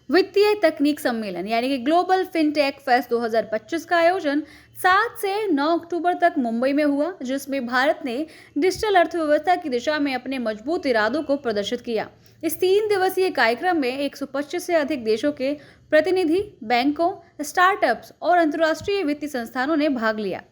वित्तीय तकनीक सम्मेलन यानी कि ग्लोबल फिनटेक फेस्ट 2025 का आयोजन 7 से 9 अक्टूबर तक मुंबई में हुआ, जिसमें भारत ने डिजिटल अर्थव्यवस्था की दिशा में अपने मजबूत इरादों को प्रदर्शित किया। इस 3 दिवसीय कार्यक्रम में 125 से अधिक देशों के प्रतिनिधि, बैंकों, स्टार्टअप्स और अंतर्राष्ट्रीय वित्तीय संस्थानों ने भाग लिया।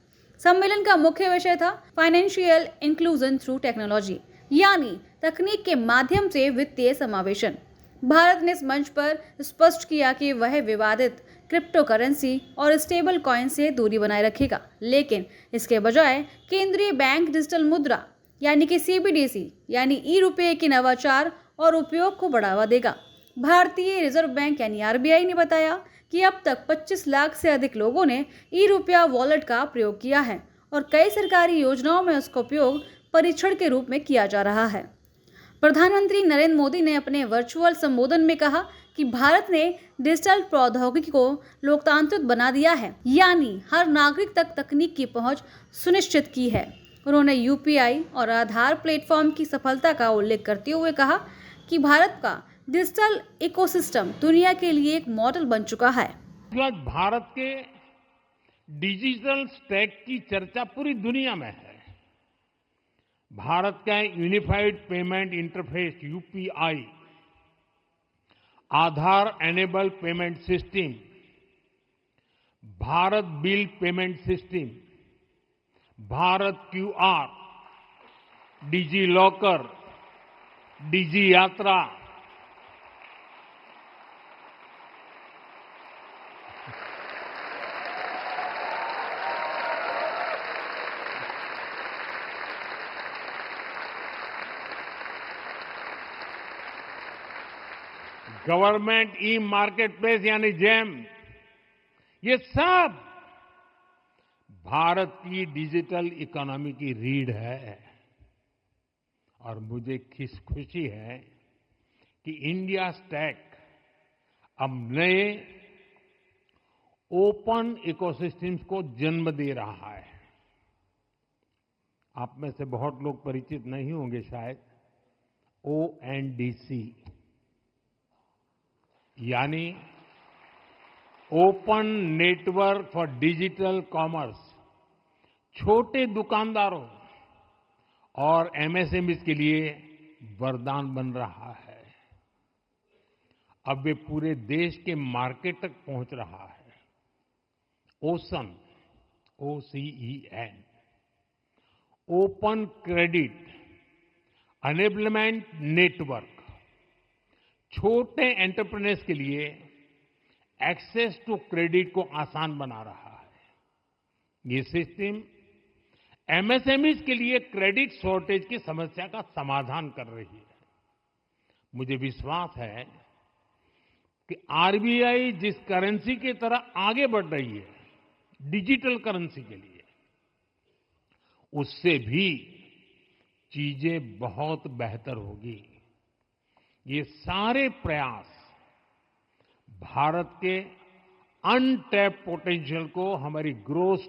सम्मेलन का मुख्य विषय था फाइनेंशियल इंक्लूजन थ्रू टेक्नोलॉजी, यानी तकनीक के माध्यम से वित्तीय समावेशन। भारत ने इस मंच पर स्पष्ट किया कि वह विवादित क्रिप्टो करेंसी और स्टेबल कॉइन से दूरी बनाए रखेगा, लेकिन इसके बजाय केंद्रीय बैंक डिजिटल मुद्रा यानी कि सीबीडीसी यानी ई रुपये के नवाचार और उपयोग को बढ़ावा देगा। भारतीय रिजर्व बैंक यानी आरबीआई ने बताया कि अब तक 25 लाख से अधिक लोगों ने ई रुपया वॉलेट का प्रयोग किया है और कई सरकारी योजनाओं में उसका उपयोग परीक्षण के रूप में किया जा रहा है। प्रधानमंत्री नरेंद्र मोदी ने अपने वर्चुअल संबोधन में कहा कि भारत ने डिजिटल प्रौद्योगिकी को लोकतांत्रिक बना दिया है, यानी हर नागरिक तक तकनीक की पहुंच सुनिश्चित की है। उन्होंने यूपीआई और आधार प्लेटफॉर्म की सफलता का उल्लेख करते हुए कहा कि भारत का डिजिटल इकोसिस्टम दुनिया के लिए एक मॉडल बन चुका है। आज भारत के डिजिटल स्टैक की चर्चा पूरी दुनिया में है। भारत का unified payment interface UPI, Aadhaar enable payment system, Bharat bill payment system, Bharat QR, DigiLocker, Digi Yatra, government e marketplace यानी जेम, ये सब भारत की डिजिटल इकोनॉमी की रीढ़ है। और मुझे खुशी है कि इंडिया स्टैक अब नए ओपन इकोसिस्टम्स को जन्म दे रहा है। आप में से बहुत लोग परिचित नहीं होंगे शायद ओएनडीसी यानी open network for digital commerce, छोटे दुकानदारों और एमएसएमईज के लिए वरदान बन रहा है। अब वे पूरे देश के मार्केट तक पहुंच रहा है। ओसन, OCEN, open credit enablement network, छोटे एंटरप्रेन्योर्स के लिए एक्सेस टू क्रेडिट को आसान बना रहा है। ये सिस्टम एमएसएमईज के लिए क्रेडिट शॉर्टेज की समस्या का समाधान कर रही है। मुझे विश्वास है कि आरबीआई जिस करेंसी की तरह आगे बढ़ रही है, डिजिटल करेंसी के लिए, उससे भी चीजें बहुत बेहतर होगी। ये सारे प्रयास भारत के अनटैप्ड पोटेंशियल को, हमारी ग्रोथ